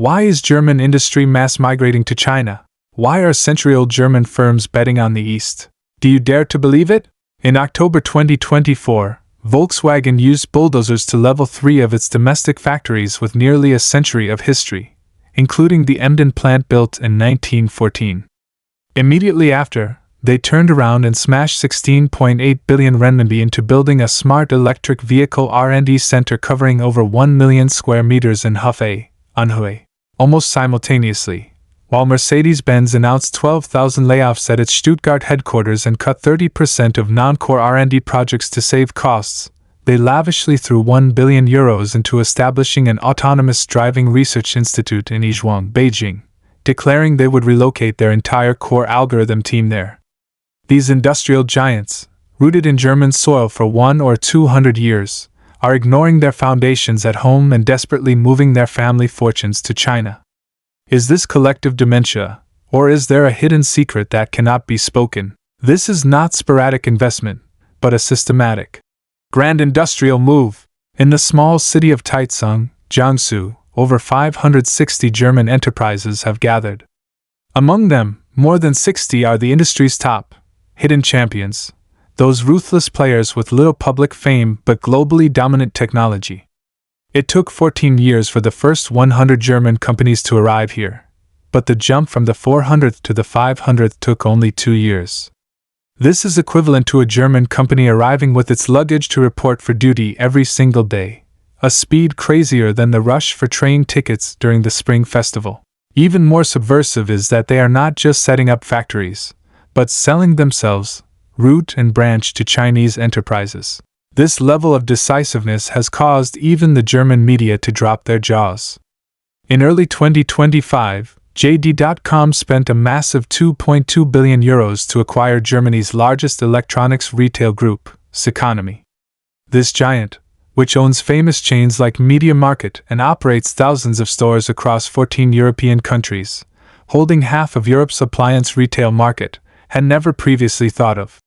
Why is German industry mass migrating to China? Why are century-old German firms betting on the East? Do you dare to believe it? In October 2024, Volkswagen used bulldozers to level 3 of its domestic factories with nearly a century of history, including the Emden plant built in 1914. Immediately after, they turned around and smashed 16.8 billion renminbi into building a smart electric vehicle R&D center covering over 1 million square meters in Hefei, Anhui. Almost simultaneously, while Mercedes-Benz announced 12,000 layoffs at its Stuttgart headquarters and cut 30% of non-core R&D projects to save costs, they lavishly threw 1 billion euros into establishing an autonomous driving research institute in Yizhuang, Beijing, declaring they would relocate their entire core algorithm team there. These industrial giants, rooted in German soil for 100 or 200 years, are ignoring their foundations at home and desperately moving their family fortunes to China. Is this collective dementia, or is there a hidden secret that cannot be spoken? This is not sporadic investment, but a systematic, grand industrial move. In the small city of Taicang, Jiangsu, over 560 German enterprises have gathered. Among them, more than 60 are the industry's top, hidden champions, those ruthless players with little public fame but globally dominant technology. It took 14 years for the first 100 German companies to arrive here, but the jump from the 400th to the 500th took only 2 years. This is equivalent to a German company arriving with its luggage to report for duty every single day, a speed crazier than the rush for train tickets during the Spring Festival. Even more subversive is that they are not just setting up factories, but selling themselves, root and branch, to Chinese enterprises. This level of decisiveness has caused even the German media to drop their jaws. In early 2025, JD.com spent a massive 2.2 billion euros to acquire Germany's largest electronics retail group, Ceconomy. This giant, which owns famous chains like Media Market and operates thousands of stores across 14 European countries, holding half of Europe's appliance retail market, had never previously thought of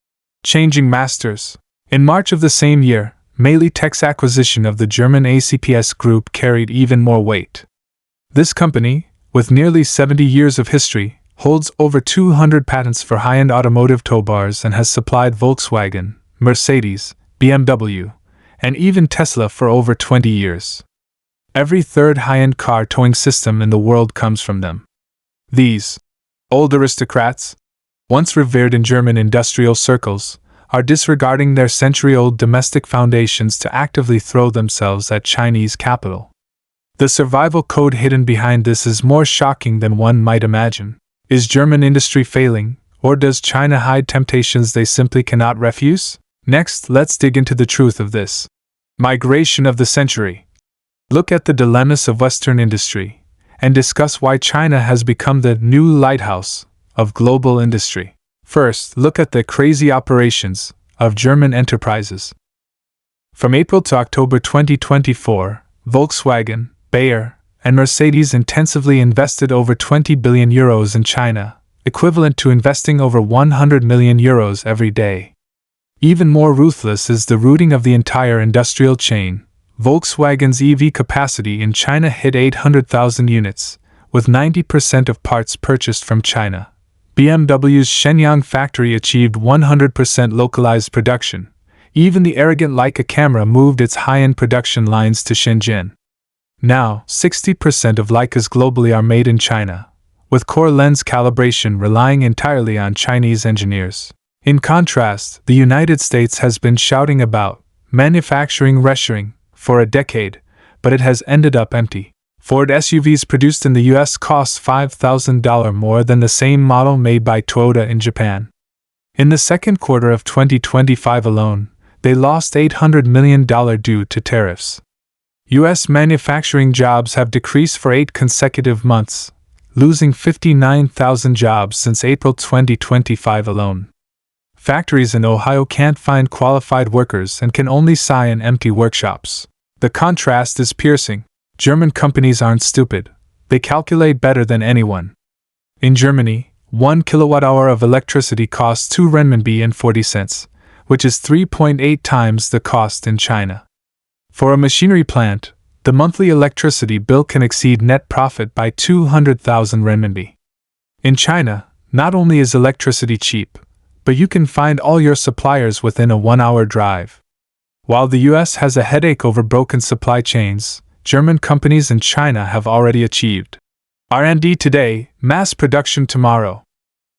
changing masters. In March of the same year, Meili Tech's acquisition of the German ACPS Group carried even more weight. This company, with nearly 70 years of history, holds over 200 patents for high-end automotive tow bars and has supplied Volkswagen, Mercedes, BMW, and even Tesla for over 20 years. Every third high-end car towing system in the world comes from them. These old aristocrats, once revered in German industrial circles, are disregarding their century-old domestic foundations to actively throw themselves at Chinese capital. The survival code hidden behind this is more shocking than one might imagine. Is German industry failing, or does China hide temptations they simply cannot refuse? Next, let's dig into the truth of this migration of the century. Look at the dilemmas of Western industry, and discuss why China has become the new lighthouse of global industry. First, look at the crazy operations of German enterprises. From April to October 2024, Volkswagen, Bayer, and Mercedes intensively invested over 20 billion euros in China, equivalent to investing over 100 million euros every day. Even more ruthless is the routing of the entire industrial chain. Volkswagen's EV capacity in China hit 800,000 units, with 90% of parts purchased from China. BMW's Shenyang factory achieved 100% localized production. Even the arrogant Leica camera moved its high-end production lines to Shenzhen. Now, 60% of Leicas globally are made in China, with core lens calibration relying entirely on Chinese engineers. In contrast, the United States has been shouting about manufacturing reshoring for a decade, but it has ended up empty. Ford SUVs produced in the US cost $5,000 more than the same model made by Toyota in Japan. In the second quarter of 2025 alone, they lost $800 million due to tariffs. US manufacturing jobs have decreased for 8 consecutive months, losing 59,000 jobs since April 2025 alone. Factories in Ohio can't find qualified workers and can only sigh in empty workshops. The contrast is piercing. German companies aren't stupid. They calculate better than anyone. In Germany, 1 kilowatt-hour of electricity costs 2 renminbi and 40 cents, which is 3.8 times the cost in China. For a machinery plant, the monthly electricity bill can exceed net profit by 200,000 renminbi. In China, not only is electricity cheap, but you can find all your suppliers within a 1-hour drive. While the US has a headache over broken supply chains, German companies in China have already achieved R&D today, mass production tomorrow.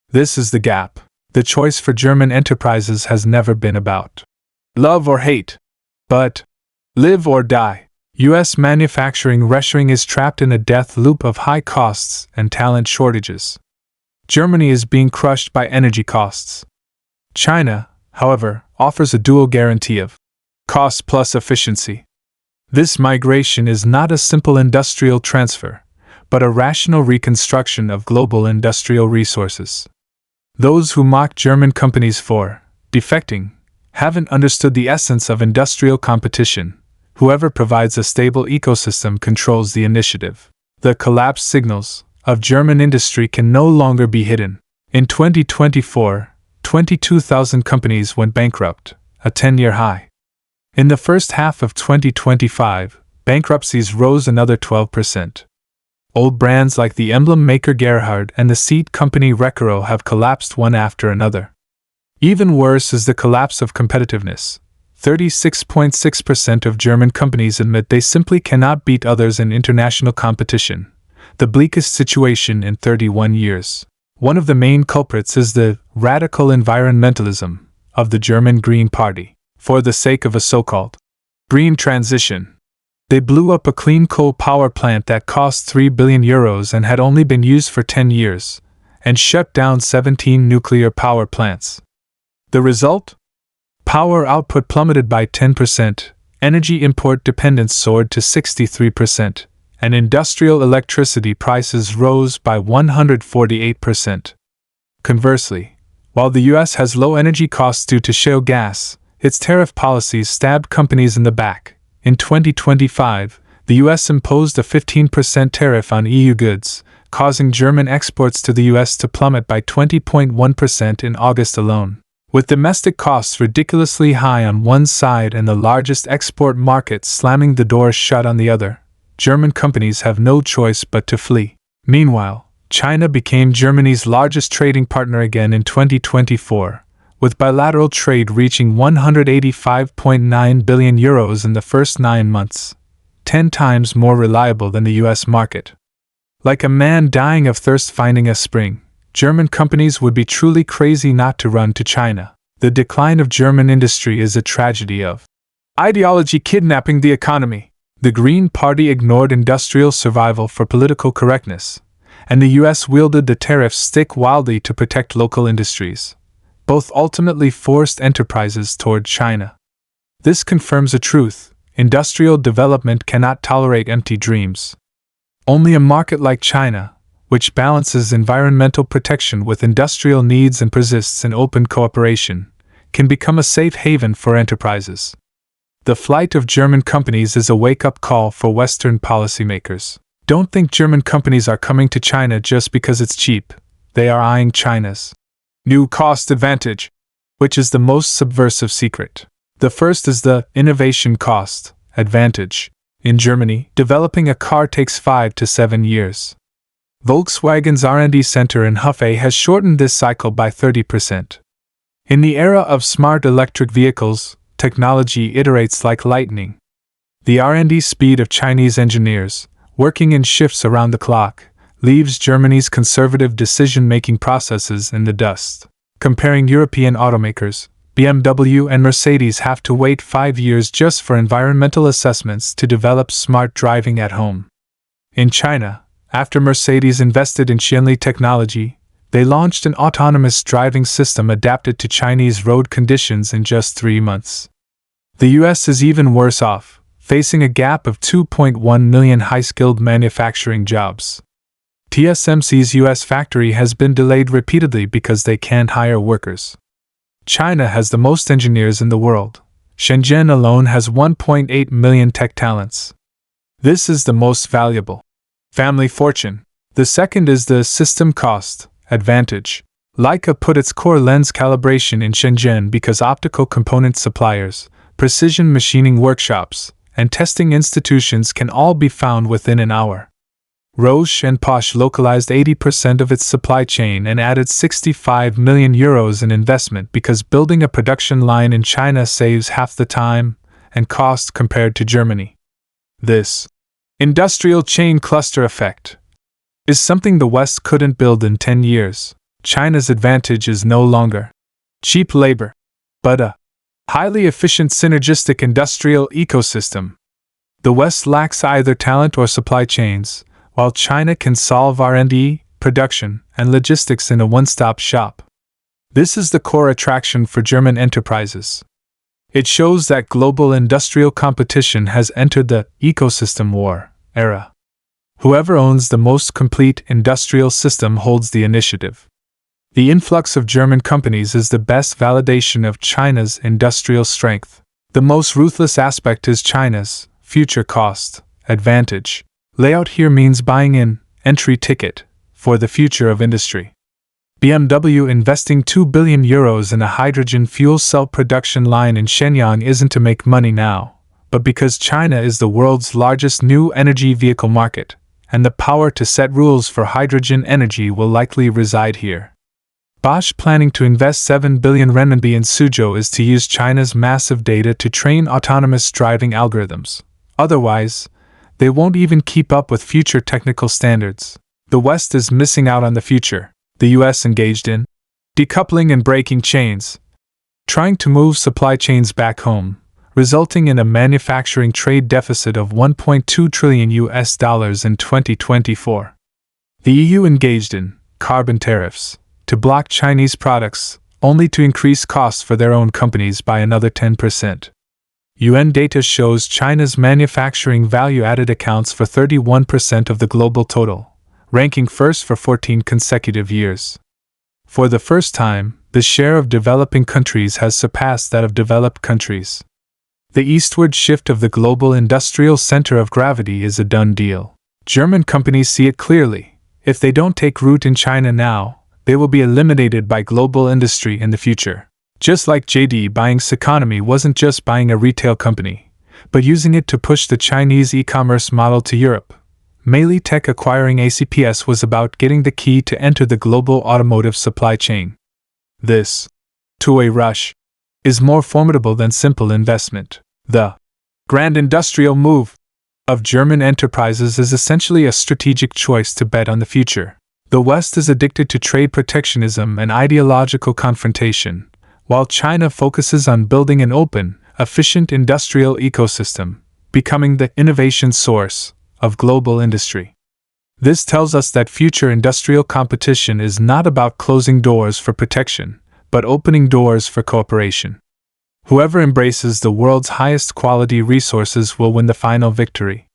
This is the gap. The choice for German enterprises has never been about love or hate, but live or die. US manufacturing reshoring is trapped in a death loop of high costs and talent shortages. Germany is being crushed by energy costs. China, however, offers a dual guarantee of cost plus efficiency. This migration is not a simple industrial transfer, but a rational reconstruction of global industrial resources. Those who mock German companies for defecting haven't understood the essence of industrial competition. Whoever provides a stable ecosystem controls the initiative. The collapse signals of German industry can no longer be hidden. In 2024, 22,000 companies went bankrupt, a 10-year high. In the first half of 2025, bankruptcies rose another 12%. Old brands like the emblem maker Gerhard and the seed company Recaro have collapsed one after another. Even worse is the collapse of competitiveness. 36.6% of German companies admit they simply cannot beat others in international competition, the bleakest situation in 31 years. One of the main culprits is the radical environmentalism of the German Green Party. For the sake of a so-called green transition, they blew up a clean coal power plant that cost €3 billion and had only been used for 10 years, and shut down 17 nuclear power plants. The result? Power output plummeted by 10%, energy import dependence soared to 63%, and industrial electricity prices rose by 148%. Conversely, while the US has low energy costs due to shale gas, its tariff policies stabbed companies in the back. In 2025, the US imposed a 15% tariff on EU goods, causing German exports to the US to plummet by 20.1% in August alone. With domestic costs ridiculously high on one side and the largest export market slamming the doors shut on the other, German companies have no choice but to flee. Meanwhile, China became Germany's largest trading partner again in 2024, with bilateral trade reaching €185.9 billion in the first 9 months, 10 times more reliable than the US market. Like a man dying of thirst finding a spring, German companies would be truly crazy not to run to China. The decline of German industry is a tragedy of ideology kidnapping the economy. The Green Party ignored industrial survival for political correctness, and the US wielded the tariff stick wildly to protect local industries. Both ultimately forced enterprises toward China. This confirms a truth: industrial development cannot tolerate empty dreams. Only a market like China, which balances environmental protection with industrial needs and persists in open cooperation, can become a safe haven for enterprises. The flight of German companies is a wake-up call for Western policymakers. Don't think German companies are coming to China just because it's cheap. They are eyeing China's new cost advantage, which is the most subversive secret. The first is the innovation cost advantage. In Germany, developing a car takes 5 to 7 years. Volkswagen's R&D center in Hefei has shortened this cycle by 30%. In the era of smart electric vehicles, technology iterates like lightning. The R&D speed of Chinese engineers, working in shifts around the clock, leaves Germany's conservative decision-making processes in the dust. Comparing European automakers, BMW and Mercedes have to wait 5 years just for environmental assessments to develop smart driving at home. In China, after Mercedes invested in Xianli technology, they launched an autonomous driving system adapted to Chinese road conditions in just 3 months. The US is even worse off, facing a gap of 2.1 million high-skilled manufacturing jobs. TSMC's US factory has been delayed repeatedly because they can't hire workers. China has the most engineers in the world. Shenzhen alone has 1.8 million tech talents. This is the most valuable family fortune. The second is the system cost advantage. Leica put its core lens calibration in Shenzhen because optical component suppliers, precision machining workshops, and testing institutions can all be found within an hour. Roche and Bosch localized 80% of its supply chain and added 65 million euros in investment because building a production line in China saves half the time and cost compared to Germany. This industrial chain cluster effect is something the West couldn't build in 10 years. China's advantage is no longer cheap labor, but a highly efficient synergistic industrial ecosystem. The West lacks either talent or supply chains, while China can solve R&D, production, and logistics in a one-stop shop. This is the core attraction for German enterprises. It shows that global industrial competition has entered the ecosystem war era. Whoever owns the most complete industrial system holds the initiative. The influx of German companies is the best validation of China's industrial strength. The most ruthless aspect is China's future cost advantage. Layout here means buying an entry ticket for the future of industry. BMW investing 2 billion euros in a hydrogen fuel cell production line in Shenyang isn't to make money now, but because China is the world's largest new energy vehicle market, and the power to set rules for hydrogen energy will likely reside here. Bosch planning to invest 7 billion renminbi in Suzhou is to use China's massive data to train autonomous driving algorithms. Otherwise, they won't even keep up with future technical standards. The West is missing out on the future. The US engaged in decoupling and breaking chains, trying to move supply chains back home, resulting in a manufacturing trade deficit of $1.2 trillion in 2024. The EU engaged in carbon tariffs to block Chinese products, only to increase costs for their own companies by another 10%. UN data shows China's manufacturing value-added accounts for 31% of the global total, ranking first for 14 consecutive years. For the first time, the share of developing countries has surpassed that of developed countries. The eastward shift of the global industrial center of gravity is a done deal. German companies see it clearly. If they don't take root in China now, they will be eliminated by global industry in the future. Just like JD buying Seconomy wasn't just buying a retail company, but using it to push the Chinese e-commerce model to Europe. Meili Tech acquiring ACPS was about getting the key to enter the global automotive supply chain. This two-way rush is more formidable than simple investment. The grand industrial move of German enterprises is essentially a strategic choice to bet on the future. The West is addicted to trade protectionism and ideological confrontation, while China focuses on building an open, efficient industrial ecosystem, becoming the innovation source of global industry. This tells us that future industrial competition is not about closing doors for protection, but opening doors for cooperation. Whoever embraces the world's highest quality resources will win the final victory.